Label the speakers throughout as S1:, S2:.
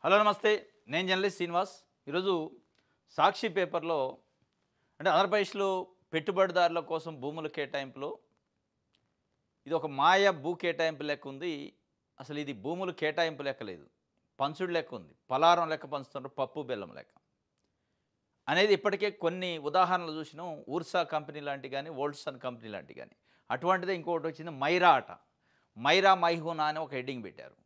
S1: Hello నమస్తే. నేను journalist Srinivas. ఈరోజు సాక్షి పేపర్లో అంటే ఆంధ్రప్రదేశ్లో పెట్టుబడిదారుల కోసం భూముల కేటాయింపులో ఇది ఒక మాయ భూ కేటాయింపు లెక్క ఉంది. అసలు ఇది భూములు కేటాయింపు లెక్క లేదు. పంచుడు లెక్క ఉంది. పలారం లెక్క పంచుతున్నారు, పప్పు బెల్లం లెక్క అనేది ఇప్పటికే కొన్ని ఉదాహరణలు చూసినాం. ఊర్సా కంపెనీ లాంటి కానీ, వోల్డ్సన్ కంపెనీ లాంటి కానీ. అటువంటిదే ఇంకొకటి వచ్చింది మైరా అట. మైరా మైహూనా అని ఒక హెడ్డింగ్ పెట్టారు.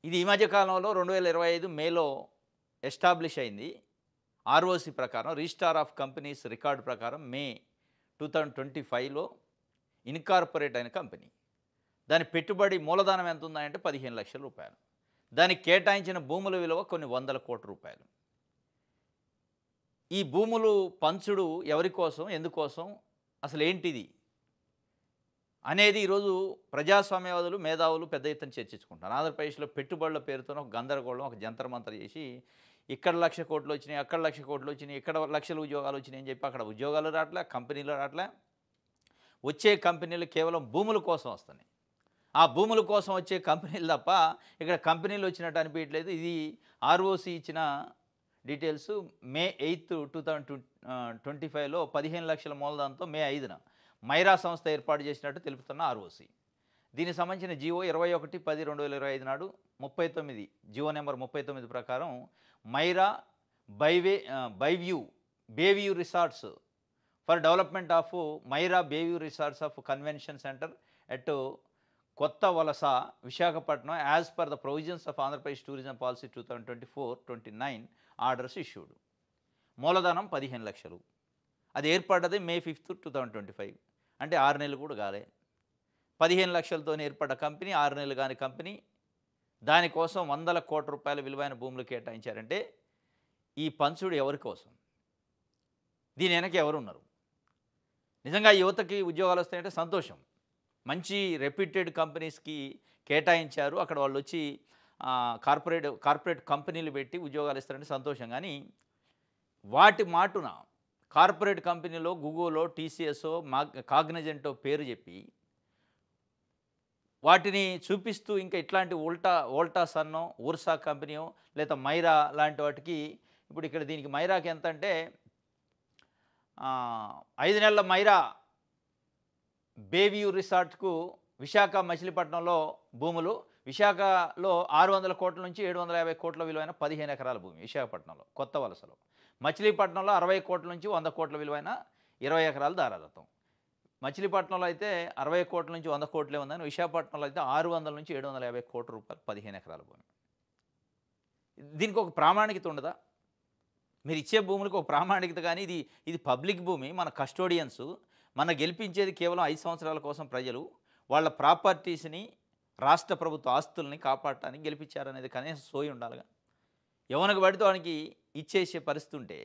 S1: ఇది ఈ మధ్య కాలంలో 2025 మేలో ఎస్టాబ్లిష్ అయింది. ఆర్ఓసి ప్రకారం, రిజిస్టార్ ఆఫ్ కంపెనీస్ రికార్డు ప్రకారం మే 2025లో ఇన్కార్పొరేట్ అయిన కంపెనీ. దాని పెట్టుబడి మూలధనం ఎంత ఉందంటే 15 లక్షల రూపాయలు. దానికి కేటాయించిన భూముల విలువ కొన్ని వందల కోట్ల రూపాయలు. ఈ భూములు పంచుడు ఎవరి కోసం, ఎందుకోసం, అసలు ఏంటిది అనేది ఈరోజు ప్రజాస్వామ్యవాదులు, మేధావులు పెద్ద ఎత్తున చర్చించుకుంటారు. ఆంధ్రప్రదేశ్లో పెట్టుబడుల పేరుతో ఒక గందరగోళం, ఒక జంతర్ మంతర్ చేసి ఇక్కడ 1,00,000 కోట్లు వచ్చినాయి, అక్కడ 1,00,000 కోట్లు వచ్చినాయి, ఇక్కడ లక్షల ఉద్యోగాలు వచ్చినాయి అని చెప్పి అక్కడ ఉద్యోగాలు రావట్లే, కంపెనీలు రావట్లే. వచ్చే కంపెనీలు కేవలం భూముల కోసం వస్తున్నాయి. ఆ భూముల కోసం వచ్చే కంపెనీలు తప్ప ఇక్కడ కంపెనీలు వచ్చినట్టు అనిపించట్లేదు. ఇది ఆర్ఓసి ఇచ్చిన డీటెయిల్స్. మే 8, 2025లో 15 లక్షల మూలధనంతో మే 5న మైరా సంస్థ ఏర్పాటు చేసినట్టు తెలుపుతున్న ఆర్ఓసి. దీనికి సంబంధించిన జీవో 21/10/2025 నాడు 39 జీవో నెంబర్ 39 ప్రకారం Myra Bayview resorts for development of Myra Bayview resorts of convention centre at కొత్త వలస, Visakhapatnam, as per the provisions of Andhra Pradesh tourism policy 2024-29 orders issued. మూలధనం 15 లక్షలు. అది ఏర్పడ్డది మే 5, 2025. అంటే 6 నెలలు కూడా కాలే. 15 లక్షలతో ఏర్పడ్డ కంపెనీ, 6 నెలలు కాని కంపెనీ, దానికోసం వందల కోట్ల రూపాయల విలువైన భూములు కేటాయించారంటే ఈ పంచుడు ఎవరి కోసం? దీని వెనక ఎవరున్నారు? నిజంగా యువతకి ఉద్యోగాలు వస్తాయంటే సంతోషం. మంచి రెప్యూటెడ్ కంపెనీస్కి కేటాయించారు, అక్కడ వాళ్ళు వచ్చి కార్పొరేట్ కంపెనీలు పెట్టి ఉద్యోగాలు ఇస్తారంటే సంతోషం. కానీ వాటి మాటున కార్పొరేట్ కంపెనీలో గూగుల్లో, టీసీఎస్ఓ, కాగ్నిజెంటో పేరు చెప్పి వాటిని చూపిస్తూ ఇంకా ఇట్లాంటి వోల్టాస్ అన్నో, ఊర్సా కంపెనీయో, లేదా మైరా లాంటి వాటికి ఇప్పుడు ఇక్కడ దీనికి మైరాకి ఎంత అంటే 5 నెలల మైరా బేవ్యూ రిసార్ట్కు విశాఖ, మచిలీపట్నంలో భూములు. విశాఖలో 600 కోట్ల నుంచి 750 కోట్ల విలువైన 15 ఎకరాల భూమి విశాఖపట్నంలో, కొత్త వలసలో. మచిలీపట్నంలో 60 కోట్ల నుంచి 100 కోట్ల విలువైన 20 ఎకరాల దారాదత్తం. మచిలీపట్నంలో అయితే 60 కోట్ల నుంచి 100 కోట్లే ఉందని, విశాఖపట్నంలో అయితే 600 నుంచి 750 కోట్ల రూపాయలు 15 ఎకరాల భూమి. దీనికి ఒక ప్రామాణికత ఉండదా? మీరు ఇచ్చే భూములకు ఒక ప్రామాణికత. కానీ ఇది పబ్లిక్ భూమి, మన కస్టోడియన్స్. మన గెలిపించేది కేవలం 5 సంవత్సరాల కోసం ప్రజలు. వాళ్ళ ప్రాపర్టీస్ని, రాష్ట్ర ప్రభుత్వ ఆస్తుల్ని కాపాడటానికి గెలిపించారనేది కనీసం సోయి ఉండాలిగా. ఎవరికి పడితే వానికి ఇచ్చేసే పరిస్థితి ఉంటే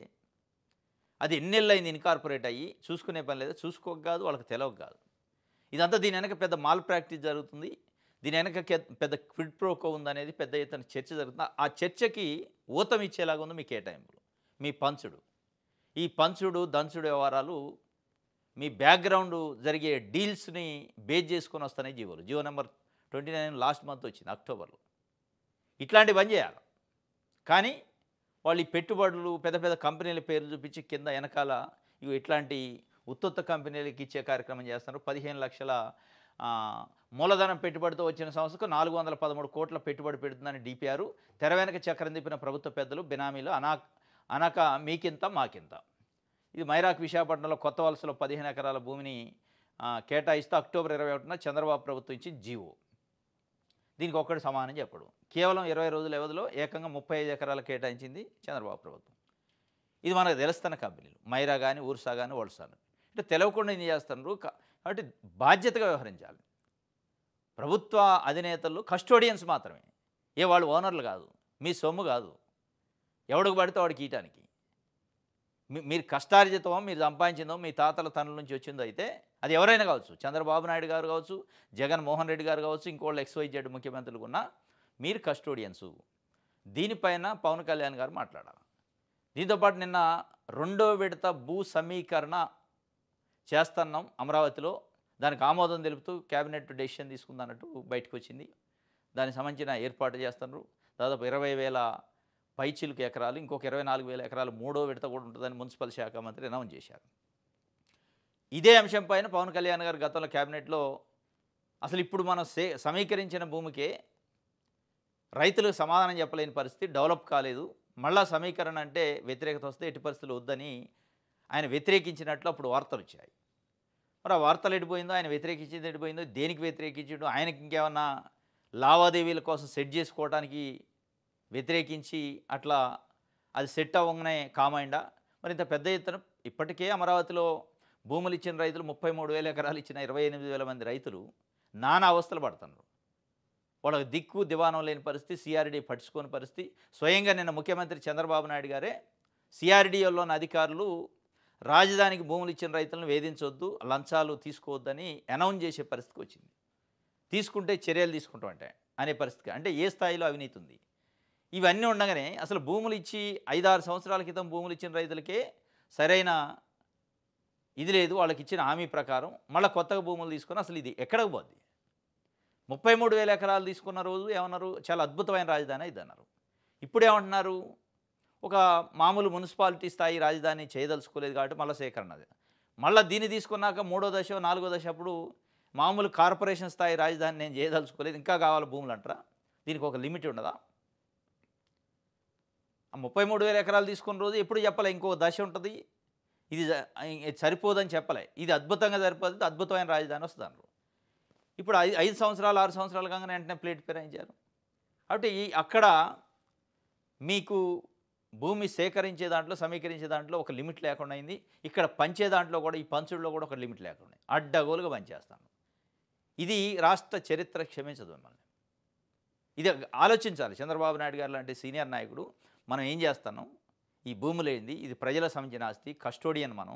S1: అది ఎన్నెళ్ళు అయింది ఇన్కార్పొరేట్ అయ్యి, చూసుకునే పని లేదా, చూసుకోక కాదు, వాళ్ళకి తెలవక కాదు. ఇదంతా దీని వెనక పెద్ద మాల్ ప్రాక్టీస్ జరుగుతుంది. దీని వెనక పెద్ద క్విడ్ ప్రోకో ఉందనేది పెద్ద ఎత్తున చర్చ జరుగుతుంది. ఆ చర్చకి ఊతం ఇచ్చేలాగా ఉంది మీ కేటాయింపులు, మీ పంచుడు. ఈ పంచుడు, దంచుడు వ్యవహారాలు మీ బ్యాక్గ్రౌండ్ జరిగే డీల్స్ని బేస్ చేసుకొని వస్తున్నాయి జీవోలు. జీవో నెంబర్ 29 లాస్ట్ మంత్ వచ్చింది, అక్టోబర్లో. ఇట్లాంటివి బంద్ చేయాలి. కానీ వాళ్ళు ఈ పెట్టుబడులు, పెద్ద పెద్ద కంపెనీల పేర్లు చూపించి కింద వెనకాల ఇట్లాంటి ఉత్తుత్త కంపెనీలకు ఇచ్చే కార్యక్రమం చేస్తున్నారు. 15 లక్షల మూలధనం పెట్టుబడితో వచ్చిన సంస్థకు 413 కోట్ల పెట్టుబడి పెడుతుందని డిపిఆర్. తెర వెనక చక్రం తిప్పిన ప్రభుత్వ పెద్దలు, బినామీలు అనక మీకింత మాకింత. ఇది మైరాక్ విశాఖపట్నంలో కొత్త వలసలో 15 ఎకరాల భూమిని కేటాయిస్తూ అక్టోబర్ 21న చంద్రబాబు ప్రభుత్వం ఇచ్చి జీవో. దీనికి ఒక్కటి సమానం చెప్పడు. కేవలం 20 రోజుల వ్యవధిలో ఏకంగా 35 ఎకరాలు కేటాయించింది చంద్రబాబు ప్రభుత్వం. ఇది మనకు తెలుస్తున్న కంపెనీలు, మైరా కానీ, ఊర్సా కానీ, వోల్డ్సా. అంటే తెలవకుండా ఏం చేస్తున్నారు కాబట్టి బాధ్యతగా వ్యవహరించాలి. ప్రభుత్వ అధినేతలు కస్టోడియన్స్ మాత్రమే, వాళ్ళు ఓనర్లు కాదు. మీ సొమ్ము కాదు, ఎవడికి పడితే వాడికి ఈయటానికి. మీరు కష్టార్జితమో, మీరు సంపాదించిందో, మీ తాతల తనుల నుంచి వచ్చిందో అయితే అది ఎవరైనా కావచ్చు, చంద్రబాబు నాయుడు గారు కావచ్చు, జగన్మోహన్ రెడ్డి గారు కావచ్చు, ఇంకోళ్ళు XYZ ముఖ్యమంత్రులు ఉన్నా మీరు కస్టోడియన్సు. దీనిపైన పవన్ కళ్యాణ్ గారు మాట్లాడాలి. దీంతోపాటు నిన్న 2వ విడత భూ సమీకరణ చేస్తున్నాం అమరావతిలో, దానికి ఆమోదం తెలుపుతూ కేబినెట్ డెసిషన్ తీసుకుందన్నట్టు బయటకు వచ్చింది. దానికి సంబంధించిన ఏర్పాటు చేస్తున్నారు. దాదాపు 20,000 పైచిలుకు ఎకరాలు, ఇంకొక 24,000 ఎకరాలు మూడో విడత కూడా ఉంటుందని మున్సిపల్ శాఖ మంత్రి అనౌన్స్ చేశారు. ఇదే అంశం పైన పవన్ కళ్యాణ్ గారు గతంలో క్యాబినెట్‌లో అసలు ఇప్పుడు మనం సమీకరించిన భూమికే రైతులకు సమాధానం చెప్పలేని పరిస్థితి, డెవలప్ కాలేదు, మళ్ళా సమీకరణ అంటే వ్యతిరేకత వస్తే ఎట్టి పరిస్థితులు వద్దని ఆయన వ్యతిరేకించినట్లు అప్పుడు వార్తలు వచ్చాయి. మరి ఆ వార్తలు ఎడిపోయిందో, ఆయన వ్యతిరేకించింది ఎడిపోయిందో, దేనికి వ్యతిరేకించిండో, ఆయనకి ఇంకేమన్నా లావాదేవీల కోసం సెట్ చేసుకోవడానికి వ్యతిరేకించి అట్లా అది సెట్ అవ్వగానే కామైండా? మరి ఇంత పెద్ద ఎత్తున ఇప్పటికే అమరావతిలో భూములు ఇచ్చిన రైతులు 33,000 ఎకరాలు ఇచ్చిన 28,000 మంది రైతులు నానా అవస్థలు పడుతున్నారు. వాళ్ళకి దిక్కు దివానం లేని పరిస్థితి, సిఆర్డీ పట్టించుకోని పరిస్థితి. స్వయంగా నిన్న ముఖ్యమంత్రి చంద్రబాబు నాయుడు గారే సిఆర్డీఓలోని అధికారులు రాజధానికి భూములు ఇచ్చిన రైతులను వేధించొద్దు, లంచాలు తీసుకోవద్దని అనౌన్స్ చేసే పరిస్థితికి వచ్చింది. తీసుకుంటే చర్యలు తీసుకుంటామంటే అనే పరిస్థితి. అంటే ఏ స్థాయిలో అవినీతి ఉంది. ఇవన్నీ ఉండగానే అసలు భూములు ఇచ్చి 5-6 సంవత్సరాల క్రితం భూములు ఇచ్చిన రైతులకే సరైన ఇది లేదు, వాళ్ళకి ఇచ్చిన హామీ ప్రకారం మళ్ళీ కొత్తగా భూములు తీసుకొని అసలు ఇది ఎక్కడికి పోద్ది? 33,000 ఎకరాలు తీసుకున్న రోజు ఏమన్నారు, చాలా అద్భుతమైన రాజధాని ఇది అన్నారు. ఇప్పుడు ఏమంటున్నారు, ఒక మామూలు మున్సిపాలిటీ స్థాయి రాజధాని చేయదలుచుకోలేదు కాబట్టి మళ్ళీ సేకరణ. మళ్ళీ దీన్ని తీసుకున్నాక మూడో దశ, నాలుగో దశ అప్పుడు మామూలు కార్పొరేషన్ స్థాయి రాజధాని నేను చేయదలుచుకోలేదు, ఇంకా కావాలి భూములు అంటారా? దీనికి ఒక లిమిట్ ఉండదా? 33,000 ఎకరాలు తీసుకున్న రోజు ఎప్పుడు చెప్పలే ఇంకో దశ ఉంటుంది, ఇది సరిపోదని చెప్పలే, ఇది అద్భుతంగా సరిపోతుంది, అద్భుతమైన రాజధాని వస్తుంది అన్నారు. ఇప్పుడు 5 సంవత్సరాలు 6 సంవత్సరాలు కాగానే వెంటనే ప్లేట్ ఫిరాయించారు. కాబట్టి అక్కడ మీకు భూమి సేకరించే దాంట్లో, సమీకరించే దాంట్లో ఒక లిమిట్ లేకుండా అయింది. ఇక్కడ పంచే దాంట్లో కూడా, ఈ పంచుల్లో కూడా ఒక లిమిట్ లేకుండా అడ్డగోలుగా పంచేస్తాను. ఇది రాష్ట్ర చరిత్ర క్షమించదు మిమ్మల్ని. ఇది ఆలోచించాలి చంద్రబాబు నాయుడు గారు లాంటి సీనియర్ నాయకుడు. మనం ఏం చేస్తున్నాం, ఈ భూములు ఏంది, ఇది ప్రజల సంబంధించిన ఆస్తి, కస్టోడియన్ మనం.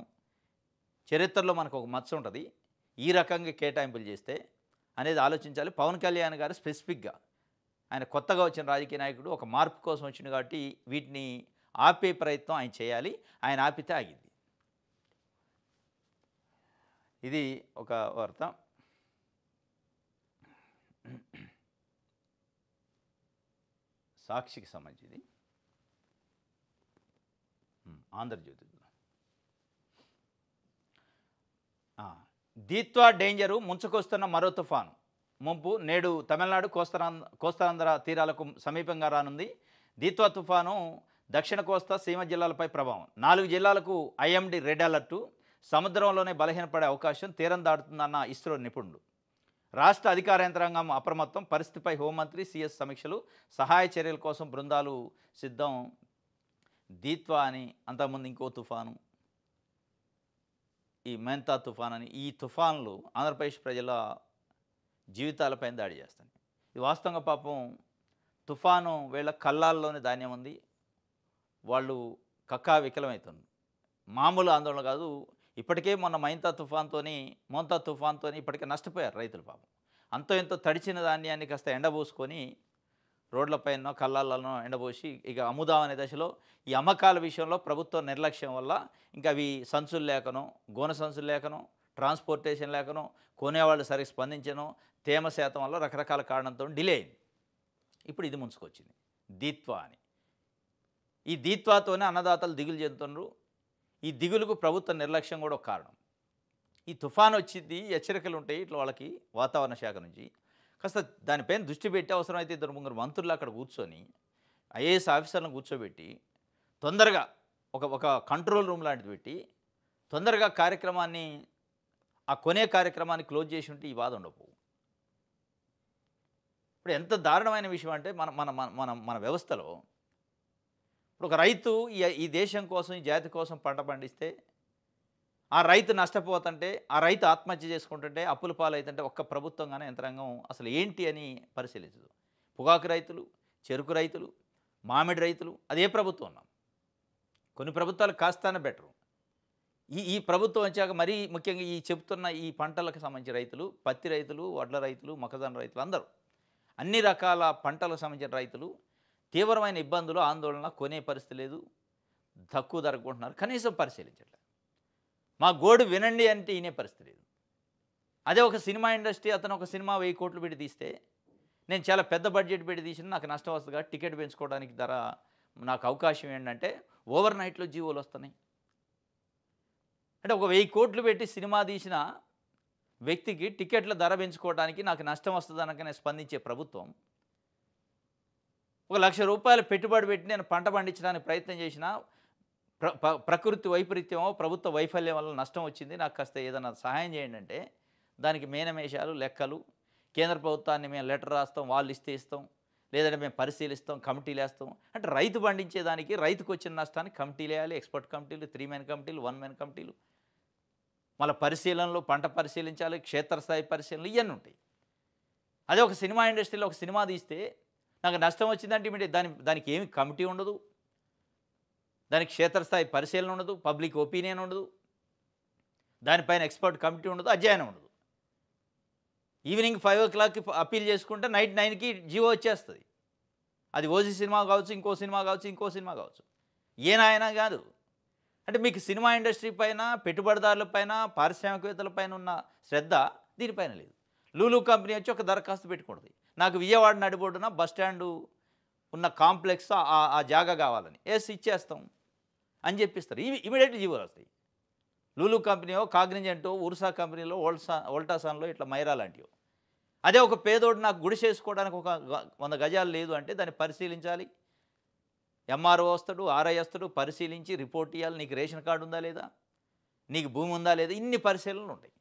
S1: చరిత్రలో మనకు ఒక మచ్చ ఉంటుంది, ఈ రకంగా కేటాయింపులు చేస్తే అనేది ఆలోచించాలి. పవన్ కళ్యాణ్ గారు స్పెసిఫిక్గా ఆయన కొత్తగా వచ్చిన రాజకీయ నాయకుడు, ఒక మార్పు కోసం వచ్చింది కాబట్టి వీటిని ఆపే ప్రయత్నం ఆయన చేయాలి. ఆయన ఆపితే ఆగింది. ఇది ఒక వార్త. సాక్షికి సంబంధించింది, ఆంధ్రజ్యోతిలో. దీత్వా డేంజరు, ముంచుకొస్తున్న మరో తుఫాను ముంపు నేడు తమిళనాడు కోస్తాంధ్ర తీరాలకు సమీపంగా రానుంది. దీత్వా తుఫాను దక్షిణ కోస్తా సీమ జిల్లాలపై ప్రభావం. 4 జిల్లాలకు ఐఎండీ రెడ్ అలర్టు. సముద్రంలోనే బలహీనపడే అవకాశం, తీరం దాటుతుందన్న ఇస్రో నిపుణులు. రాష్ట్ర అధికార యంత్రాంగం అప్రమత్తం. పరిస్థితిపై హోంమంత్రి సిఎస్ సమీక్షలు. సహాయ చర్యల కోసం బృందాలు సిద్ధం. దీత్వా అని అంతకుముందు ఇంకో తుఫాను, ఈ మెంతా తుఫాన్ అని, ఈ తుఫాన్లు ఆంధ్రప్రదేశ్ ప్రజల జీవితాలపైన దాడి చేస్తాయి. ఇది వాస్తవంగా పాపం తుఫాను వీళ్ళ కళ్ళాల్లోనే ధాన్యం ఉంది, వాళ్ళు కక్కా వికలమవుతుంది. మామూలు ఆందోళన కాదు. ఇప్పటికే మొన్న మోంతా తుఫాన్తో ఇప్పటికే నష్టపోయారు రైతులు పాపం. అంతో ఎంతో తడిచిన ధాన్యాన్ని కాస్త ఎండబోసుకొని రోడ్లపైన కళ్ళాలను ఎండబోసి ఇక అమ్ముదాం అనే దశలో ఈ అమ్మకాల విషయంలో ప్రభుత్వ నిర్లక్ష్యం వల్ల ఇంకా అవి సంచులు లేకనో, గోనె సంచులు లేకనో, ట్రాన్స్పోర్టేషన్ లేకనో, కొనేవాళ్ళు సరిగ్గా స్పందించనో, తేమ శాతం వల్ల రకరకాల కారణంతో డిలే అయింది. ఇప్పుడు ఇది ముంచుకొచ్చింది దీత్వా అని. ఈ దీత్వాతోనే అన్నదాతలు దిగులు చెందుతున్నారు. ఈ దిగులుకు ప్రభుత్వ నిర్లక్ష్యం కూడా ఒక కారణం. ఈ తుఫాను వచ్చింది, హెచ్చరికలు ఉంటాయి ఇట్లా వాళ్ళకి వాతావరణ శాఖ నుంచి. కాస్త దానిపైన దృష్టి పెట్టి అవసరమైతే 2-3 మంత్రులు అక్కడ కూర్చొని ఐఏఎస్ ఆఫీసర్లను కూర్చోబెట్టి తొందరగా ఒక కంట్రోల్ రూమ్ లాంటిది పెట్టి తొందరగా కార్యక్రమాన్ని, ఆ కొనే కార్యక్రమాన్ని క్లోజ్ చేసి ఉంటే ఈ బాధ ఉండకపోవు. ఇప్పుడు ఎంత దారుణమైన విషయం అంటే మన మన మన మన వ్యవస్థలో ఇప్పుడు ఒక రైతు ఈ దేశం కోసం, ఈ జాతి కోసం పంట పండిస్తే ఆ రైతు నష్టపోతుంటే, ఆ రైతు ఆత్మహత్య చేసుకుంటుంటే, అప్పుల పాలవుతుంటే ఒక్క ప్రభుత్వం కానీ యంత్రాంగం అసలు ఏంటి అని పరిశీలించదు. పొగాకు రైతులు, చెరుకు రైతులు, మామిడి రైతులు, అదే ప్రభుత్వం ఉన్నాం. కొన్ని ప్రభుత్వాలు కాస్తానే బెటరు. ఈ ప్రభుత్వం వచ్చాక మరీ ముఖ్యంగా ఈ చెప్తున్న ఈ పంటలకు సంబంధించిన రైతులు, పత్తి రైతులు, వడ్ల రైతులు, మొక్కజొన్న రైతులు, అందరూ అన్ని రకాల పంటలకు సంబంధించిన రైతులు తీవ్రమైన ఇబ్బందులు, ఆందోళన, కొనే పరిస్థితి లేదు, తక్కువ ధరకు కొంటున్నారు, కనీసం పరిశీలించట్లేదు. మా గోడు వినండి అంటే వినే పరిస్థితి లేదు. అదే ఒక సినిమా ఇండస్ట్రీ, అతను ఒక సినిమా 1000 కోట్లు పెట్టి తీస్తే నేను చాలా పెద్ద బడ్జెట్ పెట్టి తీసిన నాకు నష్టం వస్తుంది కాబట్టి టికెట్ పెంచుకోవడానికి ధర నాకు అవకాశం ఏంటంటే ఓవర్ నైట్‌లో జీవోలు వస్తున్నాయి. అంటే ఒక 1000 కోట్లు పెట్టి సినిమా తీసిన వ్యక్తికి టికెట్ల ధర పెంచుకోవడానికి నాకు నష్టం వస్తదనకనే స్పందించే ప్రభుత్వం, ఒక ₹1,00,000 పెట్టుబడి పెట్టి నేను పంట పండించడానికి ప్రయత్నం చేసినా ప్రకృతి వైపరీత్యమో, ప్రభుత్వ వైఫల్యం వల్ల నష్టం వచ్చింది. నాకు కాస్త ఏదైనా సహాయం చేయండి అంటే, దానికి మేనమేషాలు, లెక్కలు, కేంద్ర ప్రభుత్వాన్ని మేము లెటర్ రాస్తాం, వాళ్ళు ఇస్తే ఇస్తాం, లేదంటే మేము పరిశీలిస్తాం, కమిటీలేస్తాం. అంటే రైతు పండించేదానికి రైతుకు వచ్చిన నష్టానికి కమిటీలేయాలి, ఎక్స్‌పర్ట్ కమిటీలు, 3 మెన్ కమిటీలు, 1 మెన్ కమిటీలు. మళ్ళా పరిశీలనలు, పంట పరిశీలించాలి, క్షేత్రస్థాయి పరిశీలనలు ఇయన్నీ ఉంటాయి. అదే ఒక సినిమా ఇండస్ట్రీలో ఒక సినిమా తీస్తే నాకు నష్టం వచ్చిందంటే ఇమ్మీడియేట్ దానికి ఏమి కమిటీ ఉండదు. దానికి క్షేత్రస్థాయి పరిశీలన ఉండదు, పబ్లిక్ ఒపీనియన్ ఉండదు, దానిపైన ఎక్స్‌పర్ట్ కమిటీ ఉండదు, అధ్యయనం ఉండదు. ఈవినింగ్ 5:00కి అప్పీల్ చేసుకుంటే నైట్ 9కి జీవో వచ్చేస్తుంది. అది ఓజీ సినిమా కావచ్చు, ఇంకో సినిమా కావచ్చు, ఇంకో సినిమా కావచ్చు. ఏ నాయనా కాదు. అంటే మీకు సినిమా ఇండస్ట్రీ పైన, పెట్టుబడిదారుల పైన, పారిశ్రామికవేత్తల పైన ఉన్న శ్రద్ధ దీనిపైన లేదు. లూలు కంపెనీ వచ్చి ఒక దరఖాస్తు పెట్టుకుంటుంది, నాకు విజయవాడ నడిబొడ్డున బస్ స్టాండు ఉన్న కాంప్లెక్స్ ఆ జాగా కావాలని. ఇచ్చేస్తాం అని చెప్పిస్తారు. ఇమీడియట్లీ జీవోలు వస్తాయి. లూలు కంపెనీయో, కాగ్నిజెంటో, ఉర్సా కంపెనీలో, వోల్టాసాన్లో ఇట్లా మైరా లాంటివో. అదే ఒక పేదోడు నాకు గుడిసేసుకోవడానికి ఒక 100 గజాలు లేదు అంటే దాన్ని పరిశీలించాలి. ఎంఆర్ఓ వస్తాడు, ఆర్ఐ వస్తాడు, పరిశీలించి రిపోర్ట్ ఇవ్వాలి. నీకు రేషన్ కార్డు ఉందా లేదా, నీకు భూమి ఉందా లేదా, ఇన్ని పరిశీలనలు ఉంటాయి.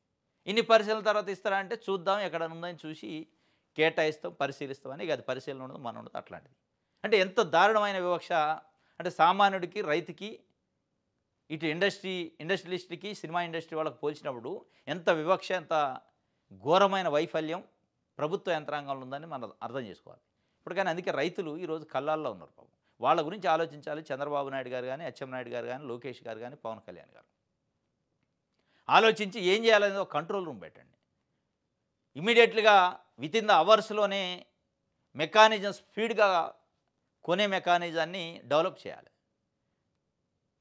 S1: ఇన్ని పరిశీలన తర్వాత ఇస్తారా అంటే చూద్దాం ఎక్కడ ఉందని చూసి కేటాయిస్తాం, పరిశీలిస్తామని. ఇక అది పరిశీలన ఉండదు, మన ఉండదు, అట్లాంటిది. అంటే ఎంత దారుణమైన వివక్ష. అంటే సామాన్యుడికి, రైతుకి, ఇటు ఇండస్ట్రియలిస్ట్కి, సినిమా ఇండస్ట్రీ వాళ్ళకి పోల్చినప్పుడు ఎంత వివక్ష, ఎంత ఘోరమైన వైఫల్యం ప్రభుత్వ యంత్రాంగంలో ఉందని మనం అర్థం చేసుకోవాలి. ఇప్పటికైనా అందుకే రైతులు ఈరోజు కళ్ళాల్లో ఉన్నారు పాపం. వాళ్ళ గురించి ఆలోచించాలి చంద్రబాబు నాయుడు గారు కానీ, అచ్చెన్నాయుడు గారు కానీ, లోకేష్ గారు కానీ, పవన్ కళ్యాణ్ గారు. ఆలోచించి ఏం చేయాలనేది ఒక కంట్రోల్ రూమ్ పెట్టండి. ఇమ్మీడియట్గా వితిన్ ద అవర్స్లోనే మెకానిజం స్పీడ్గా కొనే మెకానిజాన్ని డెవలప్ చేయాలి.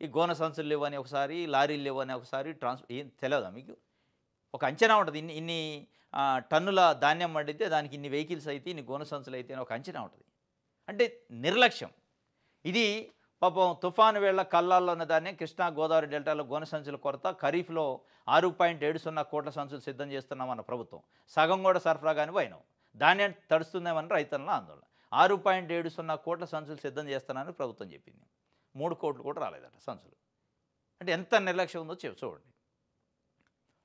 S1: ఈ గోన సంచులు లేవని ఒకసారి, లారీలు లేవని ఒకసారి, ఏం తెలియదా మీకు? ఒక అంచనా ఉంటుంది. ఇన్ని టన్నుల ధాన్యం పండితే దానికి ఇన్ని వెహికల్స్ అయితే, ఇన్ని గోన సంచులు అయితే అని ఒక అంచనా ఉంటుంది. అంటే నిర్లక్ష్యం. ఇది పాపం తుఫాను వేళ కల్లాల్లో ఉన్న దాన్ని కృష్ణా గోదావరి డెల్టాలో గోన సంచుల కొరత, ఖరీఫ్లో 6.70 కోట్ల సంచులు సిద్ధం చేస్తున్నామన్న ప్రభుత్వం. సగం కూడా సరఫరా కానీ పోయినాం. ధాన్యం తడుస్తుందేమని రైతుల ఆందోళన. 6.70 కోట్ల సంచులు సిద్ధం చేస్తున్నానని ప్రభుత్వం చెప్పింది. 3 కోట్లు కూడా రాలేదట సంచులు. అంటే ఎంత నిర్లక్ష్యం ఉందో చూడండి.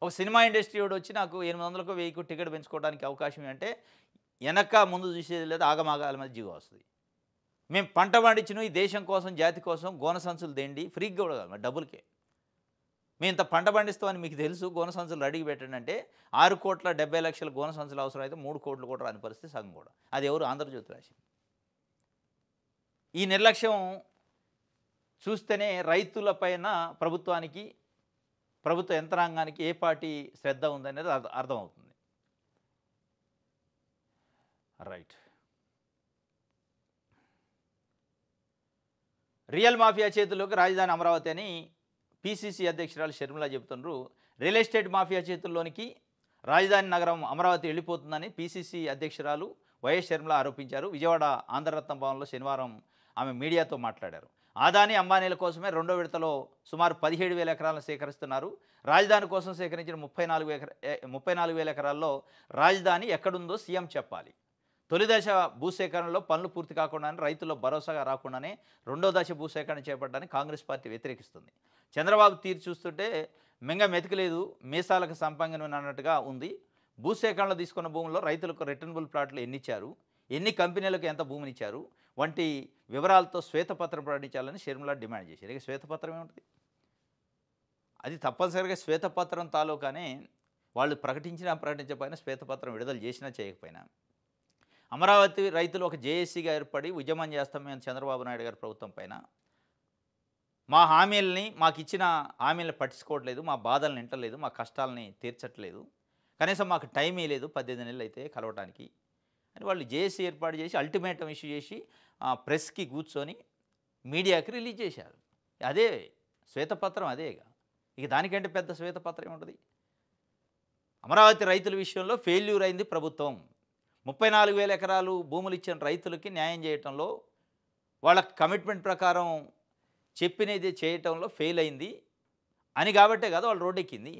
S1: ఒక సినిమా ఇండస్ట్రీ వాడు వచ్చి నాకు 800కు 1000కు టికెట్ పెంచుకోవడానికి అవకాశం అంటే వెనక ముందు చూసేది లేదు, ఆగమాగాల మీద జీవో వస్తుంది. మేము పంట పండించిన ఈ దేశం కోసం, జాతి కోసం గోన సంచులు దేండి, ఫ్రీగా కూడా కాదు మరి డబ్బులకే. మేము ఇంత పంట పండిస్తామని మీకు తెలుసు, గోన సంచులు రెడీకి పెట్టండి అంటే 6,70,00,000 గోన సంచులు అవసరం అయితే 3 కోట్లు కూడా రాని పరిస్థితి సగం కూడా. అది ఎవరు? ఆంధ్రజ్యోతి రాసింది. ఈ నిర్లక్ష్యం చూస్తేనే రైతులపైన ప్రభుత్వానికి, ప్రభుత్వ యంత్రాంగానికి ఏ పార్టీ శ్రద్ధ ఉందనేది అర్థమవుతుంది. రైట్. రియల్ మాఫియా చేతుల్లోకి రాజధాని అమరావతి అని పిసిసి అధ్యక్షురాలు షర్మిల చెబుతున్నారు. రియల్ ఎస్టేట్ మాఫియా చేతుల్లోనికి రాజధాని నగరం అమరావతి వెళ్ళిపోతుందని పిసిసి అధ్యక్షురాలు వైఎస్ షర్మిల ఆరోపించారు. విజయవాడ ఆంధ్రరత్న భవన్లో శనివారం ఆమె మీడియాతో మాట్లాడారు. ఆదాని, అంబానీల కోసమే రెండో విడతలో సుమారు 17,000 ఎకరాలను సేకరిస్తున్నారు. రాజధాని కోసం సేకరించిన 34,000 ఎకరాల్లో రాజధాని ఎక్కడుందో సీఎం చెప్పాలి. తొలి దశ భూసేకరణలో పనులు పూర్తి కాకుండానే, రైతుల్లో భరోసాగా రాకుండానే రెండో దశ భూసేకరణ చేపట్టడానికి కాంగ్రెస్ పార్టీ వ్యతిరేకిస్తుంది. చంద్రబాబు తీరు చూస్తుంటే మెంగ మెతకలేదు, మీసాలకు సంపంగనం అన్నట్టుగా ఉంది. భూసేకరణలో తీసుకున్న భూముల్లో రైతులకు రిటర్నబుల్ ప్లాట్లు ఎన్నిచ్చారు, ఎన్ని కంపెనీలకు ఎంత భూమినిచ్చారు వంటి వివరాలతో శ్వేతపత్రం ప్రకటించాలని షర్మిల డిమాండ్ చేశారు. ఇక శ్వేతపత్రం ఏముంటుంది? అది తప్పనిసరిగా శ్వేతపత్రం తాలూకానే వాళ్ళు ప్రకటించకపోయినా, శ్వేతపత్రం విడుదల చేసినా చేయకపోయినా అమరావతి రైతులు ఒక జేఏసీగా ఏర్పడి ఉద్యమం చేస్తాం మేము చంద్రబాబు నాయుడు గారి ప్రభుత్వం పైన. మా హామీలని, మాకు ఇచ్చిన హామీలను పట్టించుకోవట్లేదు, మా బాధలను వింటలేదు, మా కష్టాలని తీర్చట్లేదు, కనీసం మాకు టైం లేదు 18 నెలలు అయితే కలవటానికి అని వాళ్ళు జేఏసీ ఏర్పాటు చేసి అల్టిమేటం ఇష్యూ చేసి ప్రెస్కి కూర్చొని మీడియాకి రిలీజ్ చేశారు. అదే శ్వేతపత్రం, అదేగా. ఇక దానికంటే పెద్ద శ్వేతపత్రం ఏముంటుంది? అమరావతి రైతుల విషయంలో ఫెయిల్యూర్ అయింది ప్రభుత్వం. 34,000 ఎకరాలు భూములు ఇచ్చిన రైతులకి న్యాయం చేయటంలో, వాళ్ళ కమిట్మెంట్ ప్రకారం చెప్పినది చేయటంలో ఫెయిల్ అయింది అని కాబట్టే కదా వాళ్ళు రోడ్డెక్కింది.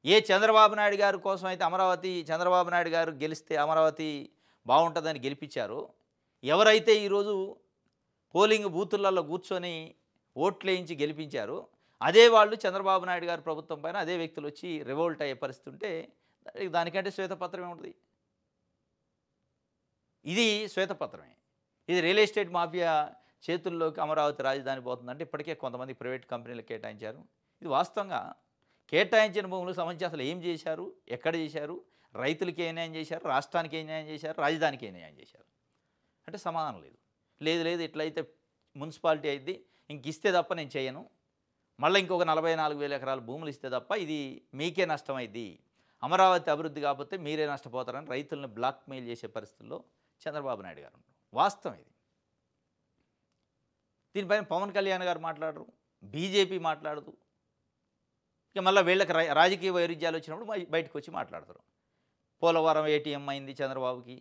S1: ఏ చంద్రబాబు నాయుడు గారి కోసం అయితే అమరావతి చంద్రబాబు నాయుడు గారు గెలిస్తే అమరావతి బాగుంటుందని గెలిపించారో, ఎవరైతే ఈరోజు పోలింగ్ బూతులలో కూర్చొని ఓట్లేయించి గెలిపించారో, అదే వాళ్ళు చంద్రబాబు నాయుడు గారి ప్రభుత్వం పైన అదే వ్యక్తులు వచ్చి రివోల్ట్ అయ్యే పరిస్థితి ఉంటే దానికంటే శ్వేతపత్రం ఏముంటుంది? ఇది శ్వేతపత్రమే. ఇది రియల్ ఎస్టేట్ మాఫియా చేతుల్లోకి అమరావతి రాజధాని పోతుందంటే ఇప్పటికే కొంతమంది ప్రైవేట్ కంపెనీలకు కేటాయించారు. ఇది వాస్తవంగా కేటాయించిన భూములకు సంబంధించి అసలు ఏం చేశారు, ఎక్కడ చేశారు, రైతులకి ఏ న్యాయం చేశారు, రాష్ట్రానికి ఏ న్యాయం చేశారు, రాజధానికి ఏ న్యాయం చేశారు అంటే సమాధానం లేదు. లేదు లేదు ఇట్లయితే మున్సిపాలిటీ అయింది, ఇంక ఇస్తే తప్ప నేను చేయను, మళ్ళీ ఇంకొక 44,000 ఎకరాల భూములు ఇస్తే తప్ప ఇది మీకే నష్టమైంది, అమరావతి అభివృద్ధి కాకపోతే మీరే నష్టపోతారని రైతులను బ్లాక్మెయిల్ చేసే పరిస్థితుల్లో చంద్రబాబు నాయుడు గారు ఉన్నారు. వాస్తవం ఇది. దీనిపైన పవన్ కళ్యాణ్ గారు మాట్లాడరు, బీజేపీ మాట్లాడదు. ఇక మళ్ళీ వీళ్ళకి రాజకీయ వైరుధ్యాలు వచ్చినప్పుడు బయటకు వచ్చి మాట్లాడతారు. పోలవరం ఏటీఎం అయింది చంద్రబాబుకి,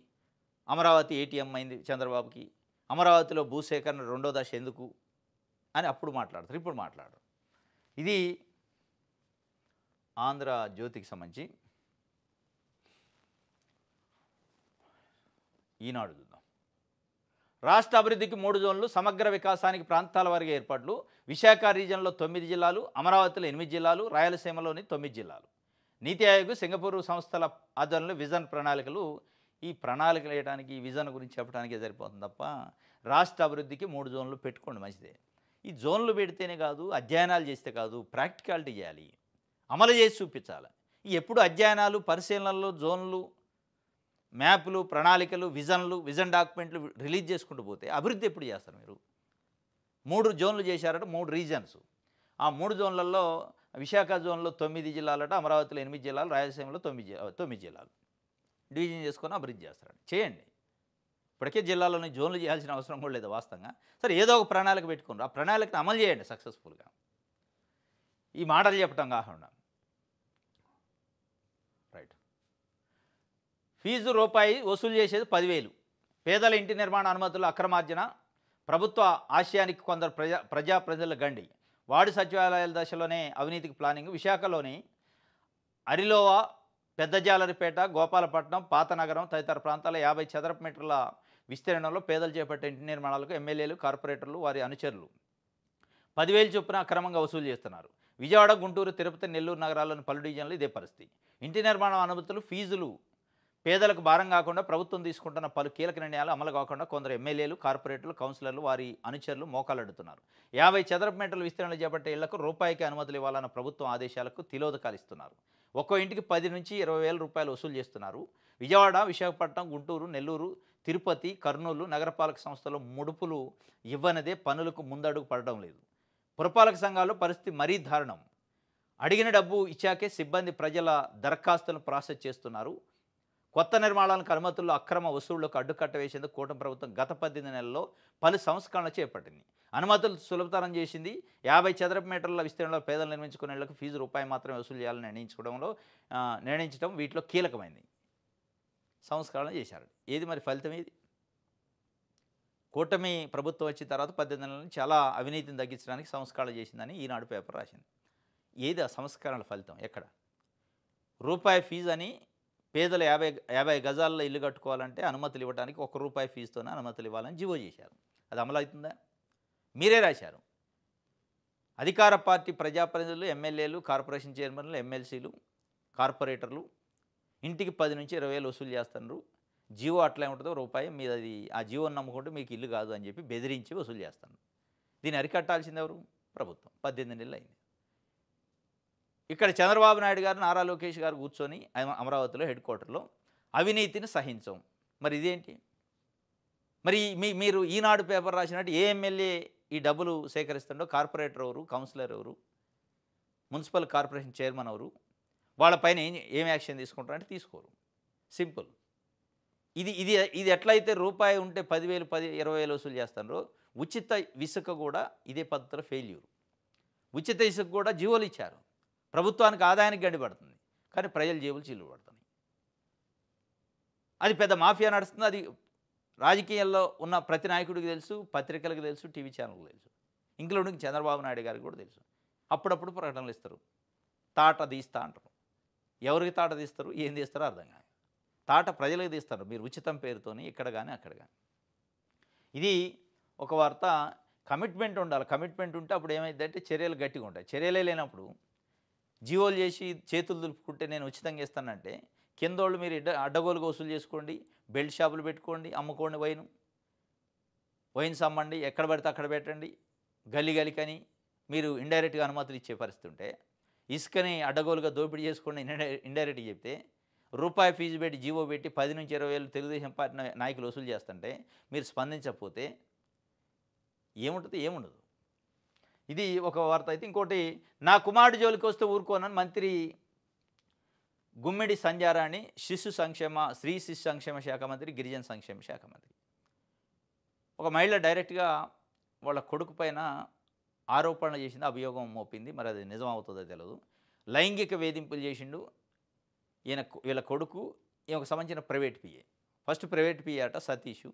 S1: అమరావతి ఏటీఎం అయింది చంద్రబాబుకి, అమరావతిలో భూసేకరణ రెండో దశ ఎందుకు అని అప్పుడు మాట్లాడతారు, ఇప్పుడు మాట్లాడరు. ఇది ఆంధ్రజ్యోతికి సంబంధించి ఈనాడు చూద్దాం. రాష్ట్ర అభివృద్ధికి 3 జోన్లు, సమగ్ర వికాసానికి ప్రాంతాల వారీగా ఏర్పాట్లు. విశాఖ రీజన్లో 9 జిల్లాలు, అమరావతిలో 8 జిల్లాలు, రాయలసీమలోని 9 జిల్లాలు. నీతి ఆయోగ్, సింగపూర్ సంస్థల ఆధ్వర్యంలో విజన్ ప్రణాళికలు. ఈ ప్రణాళికలు వేయడానికి, ఈ విజన్ గురించి చెప్పడానికే సరిపోతుంది తప్ప రాష్ట్ర అభివృద్ధికి 3 జోన్లు పెట్టుకోండి మంచిదే. ఈ జోన్లు పెడితేనే కాదు, అధ్యయనాలు చేస్తే కాదు, ప్రాక్టికాలిటీ చేయాలి, అమలు చేసి చూపించాలి. ఎప్పుడు అధ్యయనాలు, పరిశీలనలు, జోన్లు, మ్యాప్లు, ప్రణాళికలు, విజన్ డాక్యుమెంట్లు రిలీజ్ చేసుకుంటూ పోతే అభివృద్ధి ఎప్పుడు చేస్తారు మీరు? 3 జోన్లు చేశారట, 3 రీజన్స్. ఆ 3 జోన్లలో విశాఖ జోన్లో 9 జిల్లాలట, అమరావతిలో 8 జిల్లాలు, రాయలసీమలో 9 జిల్లాలు డివిజన్ చేసుకొని అభివృద్ధి చేస్తారట. చేయండి. ఇప్పటికే జిల్లాలోని జోన్లు చేయాల్సిన అవసరం కూడా లేదు వాస్తవంగా. సరే ఏదో ఒక ప్రణాళిక పెట్టుకున్నారు, ఆ ప్రణాళికను అమలు చేయండి సక్సెస్ఫుల్గా. ఈ మాటలు చెప్పడం కాకుండా రైట్. ఫీజు రూపాయి వసూలు చేసేది 10,000. పేదల ఇంటి నిర్మాణ అనుమతుల అక్రమార్జన. ప్రభుత్వ ఆశయానికి కొందరు ప్రజల గండి. వార్డు సచివాలయాల దశలోనే అవినీతికి ప్లానింగ్. విశాఖలోని అరిలోవా, పెద్దజాలరిపేట, గోపాలపట్నం, పాతనగరం తదితర ప్రాంతాల 50 చదరపు మీటర్ల విస్తీర్ణంలో పేదలు చేపట్టే ఇంటి నిర్మాణాలకు ఎమ్మెల్యేలు, కార్పొరేటర్లు, వారి అనుచరులు 10,000 చొప్పున అక్రమంగా వసూలు చేస్తున్నారు. విజయవాడ, గుంటూరు, తిరుపతి, నెల్లూరు నగరాల్లోని పలు డివిజన్లు ఇదే పరిస్థితి. ఇంటి నిర్మాణ అనుమతులు, ఫీజులు పేదలకు భారం కాకుండా ప్రభుత్వం తీసుకుంటున్న పలు కీలక నిర్ణయాలు అమలు కాకుండా కొందరు ఎమ్మెల్యేలు, కార్పొరేటర్లు, కౌన్సిలర్లు, వారి అనుచరులు మోకాలడ్డుతున్నారు. 50 చదరపు మీటర్ల విస్తీర్ణలు చేపట్టే ఇళ్లకు రూపాయికి అనుమతులు ఇవ్వాలన్న ప్రభుత్వం ఆదేశాలకు తిలోదకాలు ఇస్తున్నారు. ఒక్కో ఇంటికి 10 నుంచి 20,000 రూపాయలు వసూలు చేస్తున్నారు. విజయవాడ, విశాఖపట్నం, గుంటూరు, నెల్లూరు, తిరుపతి, కర్నూలు నగరపాలక సంస్థలు ముడుపులు ఇవ్వనిదే పనులకు ముందడుగు పడడం లేదు. పురపాలక సంఘాల్లో పరిస్థితి మరీ దారుణం. అడిగిన డబ్బు ఇచ్చాకే సిబ్బంది ప్రజల దరఖాస్తులను ప్రాసెస్ చేస్తున్నారు. కొత్త నిర్మాణాలకు అనుమతుల్లో అక్రమ వసూళ్లకు అడ్డుకట్ట వేసేందుకు కూటమి ప్రభుత్వం గత 18 నెలల్లో పలు సంస్కరణలు చేపట్టింది. అనుమతులు సులభతరం చేసింది. 50 చదరపు మీటర్ల విస్తీర్ణంలో పేదలు నిర్మించుకునే ఇళ్లకు ఫీజు రూపాయి మాత్రమే వసూలు చేయాలని నిర్ణయించడం వీటిలో కీలకమైంది. సంస్కరణ చేశారు. ఏది మరి ఫలితం ఏది? కూటమి ప్రభుత్వం వచ్చిన తర్వాత 18 నెలల నుంచి చాలా అవినీతిని తగ్గించడానికి సంస్కరణ చేసిందని ఈనాడు పేపర్ రాసింది. ఏది ఆ సంస్కరణల ఫలితం? ఎక్కడ? రూపాయి ఫీజు అని పేదలు 50 గజాల్లో ఇల్లు కట్టుకోవాలంటే అనుమతులు ఇవ్వడానికి ₹1 ఫీజుతోనే అనుమతులు ఇవ్వాలని జీవో చేశారు. అది అమలు అవుతుందా? మీరే రాశారు. అధికార పార్టీ ప్రజాప్రతినిధులు, ఎమ్మెల్యేలు, కార్పొరేషన్ చైర్మన్లు, ఎమ్మెల్సీలు, కార్పొరేటర్లు ఇంటికి 10 నుంచి 20,000 వసూలు చేస్తున్నారు. జీవో అట్లా ఉంటుందో రూపాయి మీద, అది ఆ జీవోని నమ్ముకుంటే మీకు ఇల్లు కాదు అని చెప్పి బెదిరించి వసూలు చేస్తున్నారు. దీన్ని అరికట్టాల్సింది ఎవరు? ప్రభుత్వం. 18 నెలలు అయింది. ఇక్కడ చంద్రబాబు నాయుడు గారు, నారా లోకేష్ గారు కూర్చొని అమరావతిలో హెడ్ క్వార్టర్లో అవినీతిని సహించం. మరి ఇదేంటి? మరి మీరు ఈనాడు పేపర్ రాసినట్టు ఏ ఎమ్మెల్యే ఈ డబ్బులు సేకరిస్తుండో, కార్పొరేటర్ ఎవరు, కౌన్సిలర్ ఎవరు, మున్సిపల్ కార్పొరేషన్ చైర్మన్ ఎవరు, వాళ్ళపైన ఏం యాక్షన్ తీసుకుంటారంటే తీసుకోరు. సింపుల్. ఇది ఇది ఇది ఎట్లయితే రూపాయి ఉంటే 10,000, 20,000 వసూలు చేస్తారో, ఉచిత ఇసుక కూడా ఇదే పద్ధతిలో ఫెయిల్యూర్. ఉచిత ఇసుక కూడా జీవోలు ఇచ్చారు. ప్రభుత్వానికి ఆదాయానికి గండి పడుతుంది, కానీ ప్రజల జేబులు చిల్లు పడుతున్నాయి. అది పెద్ద మాఫియా నడుస్తుంది. అది రాజకీయాల్లో ఉన్న ప్రతి నాయకుడికి తెలుసు, పత్రికలకు తెలుసు, టీవీ ఛానల్‌కి తెలుసు. ఇంక్లూడింగ్ చంద్రబాబు నాయుడు గారికి కూడా తెలుసు. అప్పుడప్పుడు ప్రకటనలు ఇస్తారు. తాట తీస్తా అంటారు. ఎవరికి తాట తీస్తారు? ఏం తీస్తారో అర్థం కాదు. తాట ప్రజలకు తీస్తారు. మీరు ఉచితం పేరుతోని ఇక్కడ గాని, అక్కడ గాని. ఇది ఒక వార్త. కమిట్మెంట్ ఉండాలి. కమిట్మెంట్ ఉంటే అప్పుడు ఏమైద్దంటే చర్యలు గట్టిగా ఉంటాయి. చర్యలే లేనప్పుడు జీవోలు చేసి చేతులు దులుపుకుంటే నేను ఉచితంగా ఇస్తానంటే కిందోళ్ళు మీరు అడ్డగోలుగా వసూలు చేసుకోండి, బెల్ట్ షాపులు పెట్టుకోండి, అమ్ముకోండి వైన్స్ అమ్మండి, ఎక్కడ పడితే అక్కడ పెట్టండి, గల్లీ గలికని మీరు ఇండైరెక్ట్గా అనుమతులు ఇచ్చే పరిస్థితి ఉంటే, ఇసుకని అడ్డగోలుగా దోపిడీ చేసుకోండి ఇండైరెక్ట్గా చెప్తే, రూపాయి ఫీజు పెట్టి జీవో పెట్టి 10,000-20,000 తెలుగుదేశం పార్టీ నాయకులు వసూలు చేస్తుంటే మీరు స్పందించకపోతే ఏముంటుంది? ఏముండదు. ఇది ఒక వార్త అయితే. ఇంకోటి, నా కుమారుడు జోలికి వస్తే ఊరుకోనని మంత్రి గుమ్మిడి సంధ్యారాణి స్త్రీ శిశు సంక్షేమ శాఖ మంత్రి, గిరిజన సంక్షేమ శాఖ మంత్రి. ఒక మహిళ డైరెక్ట్గా వాళ్ళ కొడుకు పైన ఆరోపణలు చేసింది, అభియోగం మోపింది. మరి అది నిజం అవుతుందో తెలియదు. లైంగిక వేధింపులు చేసిండు వీళ్ళ కొడుకు. ఈమెకు సంబంధించిన private PA. First private PA అట సతీషు.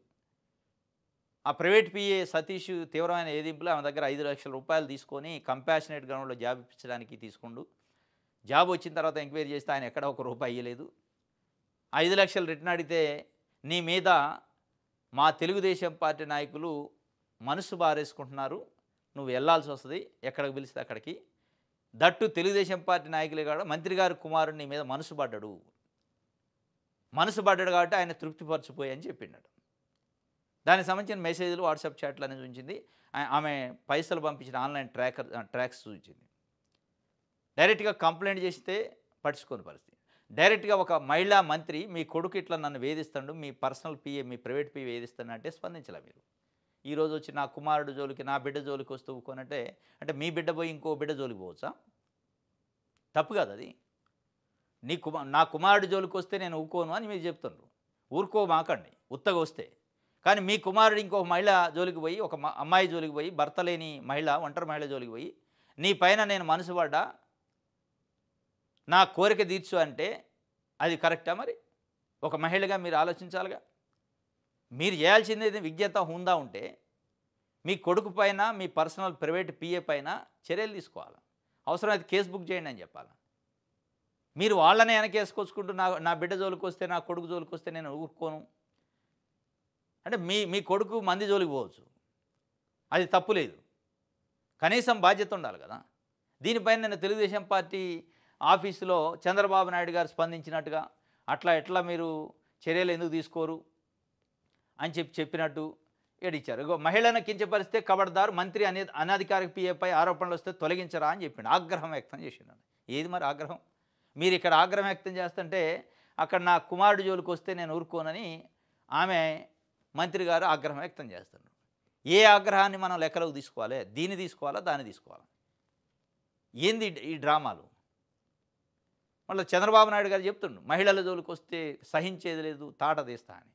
S1: ఆ ప్రైవేట్ పిఏ సతీష్ తీవ్రమైన వేధింపులు ఆమె దగ్గర 5 లక్షల రూపాయలు తీసుకొని కంపాషనేట్ గ్రౌండ్లో జాబ్ ఇప్పించడానికి తీసుకుండు. జాబ్ వచ్చిన తర్వాత ఎంక్వైరీ చేస్తే ఆయన ఎక్కడ ఒక రూపాయి ఇవ్వలేదు. 5 లక్షలు రిటర్న్ అడిగితే నీ మీద మా తెలుగుదేశం పార్టీ నాయకులు మనసు బారేసుకుంటున్నారు, నువ్వు వెళ్ళాల్సి వస్తుంది, ఎక్కడికి పిలిస్తే అక్కడికి. దట్టు తెలుగుదేశం పార్టీ నాయకులే కాదు, మంత్రి గారి కుమారుడు నీ మీద మనసు పడ్డాడు కాబట్టి ఆయన తృప్తిపరచిపోయి అని చెప్పినాడు. దానికి సంబంధించిన మెసేజ్లు, వాట్సాప్ చాట్లు అనేది ఉంచింది. ఆమె పైసలు పంపించిన ఆన్లైన్ ట్రాక్స్ చూపించింది. డైరెక్ట్గా కంప్లైంట్ చేస్తే పట్టించుకోని పరిస్థితి. డైరెక్ట్గా ఒక మహిళా మంత్రి మీ కొడుకు ఇట్లా నన్ను వేధిస్తాడు, మీ పర్సనల్ పిఏ, మీ ప్రైవేట్ పిఏ వేధిస్తాడు అంటే స్పందించలే మీరు. ఈరోజు వచ్చి నా కుమారుడు జోలికి, నా బిడ్డ జోలికి వస్తూ ఊరుకోనంటే, అంటే మీ బిడ్డ పోయి ఇంకో బిడ్డ జోలికి పోవచ్చా? తప్పు కాదు అది. నా కుమారుడు జోలికి వస్తే నేను ఊరుకోను అని మీరు చెప్తున్నారు. ఊరుకోమాకండి ఉత్తగా వస్తే. కానీ మీ కుమారుడు ఇంకొక మహిళ జోలికి పోయి, ఒక అమ్మాయి జోలికి పోయి, భర్త లేని మహిళ, ఒంటరి మహిళ జోలికి పోయి, నీ పైన నేను మనసు పడ్డా, నా కోరిక తీర్చు అంటే అది కరెక్టా? మరి ఒక మహిళగా మీరు ఆలోచించాలిగా. మీరు చేయాల్సింది విజ్ఞత, హుందా ఉంటే మీ కొడుకు పైన, మీ పర్సనల్ ప్రైవేట్ పిఏ పైన చర్యలు తీసుకోవాలి. అవసరమైతే కేసు బుక్ చేయండి అని చెప్పాలి. మీరు వాళ్ళనే వెనకేసుకొచ్చుకుంటూ నా బిడ్డ జోలికి వస్తే, నా కొడుకు జోలికి వస్తే నేను ఊరుకోను అంటే మీ కొడుకు మంది జోలికి పోవచ్చు, అది తప్పు లేదు. కనీసం బాధ్యత ఉండాలి కదా. దీనిపైన నేను తెలుగుదేశం పార్టీ ఆఫీసులో చంద్రబాబు నాయుడు గారు స్పందించినట్టుగా ఎట్లా మీరు చర్యలు ఎందుకు తీసుకోరు అని చెప్పినట్టు ఏడిచ్చారు. మహిళను కించపరిస్తే ఖబర్దార్, మంత్రి అనధికారిక పిఏపై ఆరోపణలు వస్తే తొలగించరా అని చెప్పిండు. ఆగ్రహం వ్యక్తం చేసిండు. ఏది మరి ఆగ్రహం? మీరు ఇక్కడ ఆగ్రహం వ్యక్తం చేస్తుంటే అక్కడ నా కుమారుడు జోలికి వస్తే నేను ఊరుకోనని ఆమె మంత్రి గారు ఆగ్రహం వ్యక్తం చేస్తున్నారు. ఏ ఆగ్రహాన్ని మనం లెక్కలోకి తీసుకోవాలి? దీన్ని తీసుకోవాలా, దాన్ని తీసుకోవాలా? ఏంది ఈ డ్రామాలు? మళ్ళీ చంద్రబాబు నాయుడు గారు చెప్తుండు, మహిళల జోలికి వస్తే సహించేది లేదు, తాట తీస్తా అని.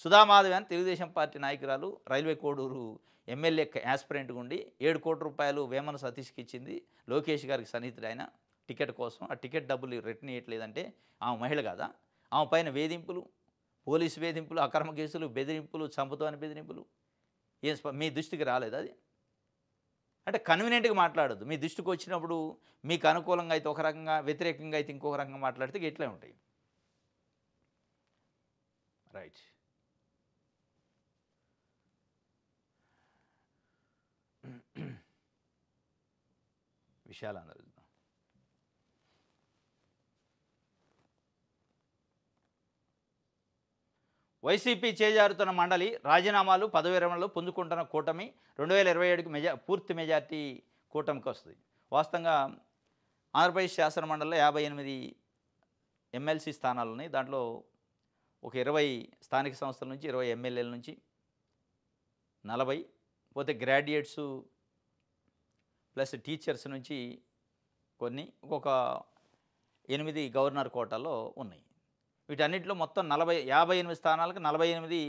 S1: సుధామాధవి అని తెలుగుదేశం పార్టీ నాయకురాలు, రైల్వే కోడూరు ఎమ్మెల్యే యాస్పిరెంట్గా ఉండి 7 కోట్ల రూపాయలు వేమన సతీష్కి ఇచ్చింది. లోకేష్ గారికి సన్నిహితుడు ఆయన టికెట్ కోసం. ఆ టికెట్ డబ్బులు రిటర్న్ ఇవ్వట్లేదంటే ఆమె మహిళ కాదా? ఆమె పైన వేధింపులు, పోలీసు వేధింపులు, అక్రమ కేసులు, బెదిరింపులు, చంపుతామని బెదిరింపులు మీ దృష్టికి రాలేదు అది? అంటే కన్వీనియంట్గా మాట్లాడద్దు. మీ దృష్టికి వచ్చినప్పుడు మీకు అనుకూలంగా అయితే ఒక రకంగా, వ్యతిరేకంగా అయితే ఇంకొక రకంగా మాట్లాడితే ఇట్లే ఉంటాయి. రైట్. విషయాలు అందరూ వైసీపీ చేజారుతున్న మండలి, రాజీనామాలు, పదవి విరమణలు పుంజుకుంటున్న కూటమి 2027కి పూర్తి మెజార్టీ కూటమికి వస్తుంది. వాస్తవంగా ఆంధ్రప్రదేశ్ శాసన మండలిలో 58 ఎమ్మెల్సీ స్థానాలు ఉన్నాయి. దాంట్లో ఒక 20 స్థానిక సంస్థల నుంచి, 20 ఎమ్మెల్యేల నుంచి, 40 పోతే గ్రాడ్యుయేట్స్ ప్లస్ టీచర్స్ నుంచి కొన్ని, ఒక 8 గవర్నర్ కోటాలో ఉన్నాయి. వీటన్నిటిలో మొత్తం 58 స్థానాలకు 48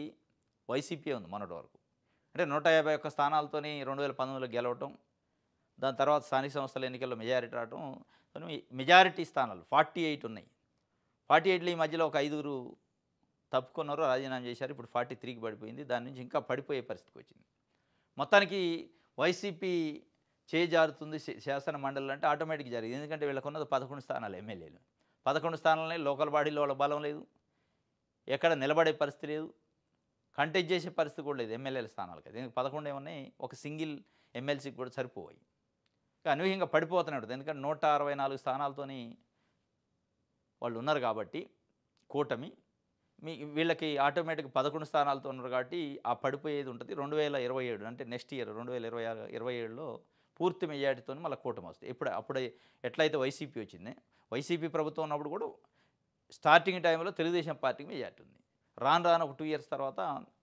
S1: వైసీపీ ఉంది మొన్నటి వరకు. అంటే 151 స్థానాలతోని 2019లో గెలవటం, దాని తర్వాత స్థానిక సంస్థల ఎన్నికల్లో మెజారిటీ రావటం, మెజారిటీ స్థానాలు 48 ఉన్నాయి. 48లో ఈ మధ్యలో ఒక 5 తప్పుకున్నారు, రాజీనామా చేశారు. ఇప్పుడు 43కి పడిపోయింది. దాని నుంచి ఇంకా పడిపోయే పరిస్థితికి వచ్చింది. మొత్తానికి వైసీపీ చేజారుతుంది శాసన మండలి అంటే ఆటోమేటిక్ జరిగింది. ఎందుకంటే వీళ్ళకున్నది 11 స్థానాలు ఎమ్మెల్యేలు. 11 స్థానాలని లోకల్ బాడీలో వాళ్ళ బలం లేదు. ఎక్కడ నిలబడే పరిస్థితి లేదు. కంటెస్ట్ చేసే పరిస్థితి కూడా లేదు ఎమ్మెల్యేల స్థానాలకి. దీనికి 11 ఏమున్నాయి, ఒక సింగిల్ ఎమ్మెల్సీకి కూడా సరిపోయాయి. అనూహ్యంగా పడిపోతూనే ఉంటుంది. ఎందుకంటే 164 స్థానాలతోని వాళ్ళు ఉన్నారు కాబట్టి కూటమి వీళ్ళకి ఆటోమేటిక్ 11 స్థానాలతో ఉన్నారు కాబట్టి ఆ పడిపోయేది ఉంటుంది. 2027 అంటే నెక్స్ట్ ఇయర్ 2027లో పూర్తి మెజారిటీతో మళ్ళీ కూటమి వస్తుంది. అప్పుడే ఎట్లయితే వైసీపీ వచ్చింది, వైసీపీ ప్రభుత్వం ఉన్నప్పుడు కూడా స్టార్టింగ్ టైంలో తెలుగుదేశం పార్టీకి మెజారిటీ ఉంది. రాను రాను ఒక 2 ఇయర్స్ తర్వాత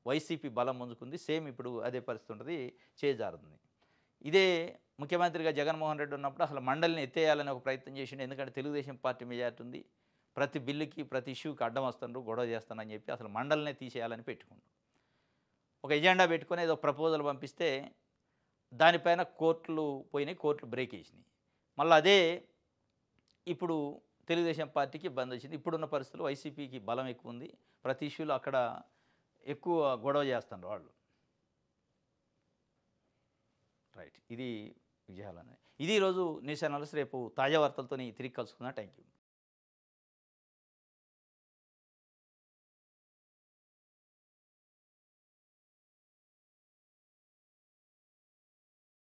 S1: వైసీపీ బలం ముందుకుంది. సేమ్ ఇప్పుడు అదే పరిస్థితి ఉంటుంది, చేజారుతుంది. ఇదే ముఖ్యమంత్రిగా జగన్మోహన్ రెడ్డి ఉన్నప్పుడు అసలు మండలిని ఎత్తేయాలని ఒక ప్రయత్నం చేసిండు. ఎందుకంటే తెలుగుదేశం పార్టీ మెజారిటీ ఉంది, ప్రతి బిల్లుకి ప్రతి ఇష్యూకి అడ్డం వస్తుండ్రు, గొడవ చేస్తానని చెప్పి అసలు మండలినే తీసేయాలని పెట్టుకుండు. ఒక ఎజెండా పెట్టుకొని ఏదో ప్రపోజల్ పంపిస్తే దానిపైన కోర్టులు పోయినాయి, కోర్టులు బ్రేక్ వేసినాయి. మళ్ళీ అదే ఇప్పుడు తెలుగుదేశం పార్టీకి ఇబ్బంది వచ్చింది. ఇప్పుడున్న పరిస్థితుల్లో వైసీపీకి బలం ఎక్కువ ఉంది. ప్రతి ఇష్యూలో అక్కడ ఎక్కువ గొడవ చేస్తున్నారు వాళ్ళు. రైట్, ఇది విజయాలనే. ఇది ఈరోజు న్యూస్ అనాలిసిస్. రేపు తాజా వార్తలతో తిరిగి కలుసుకుందాం. Thank you.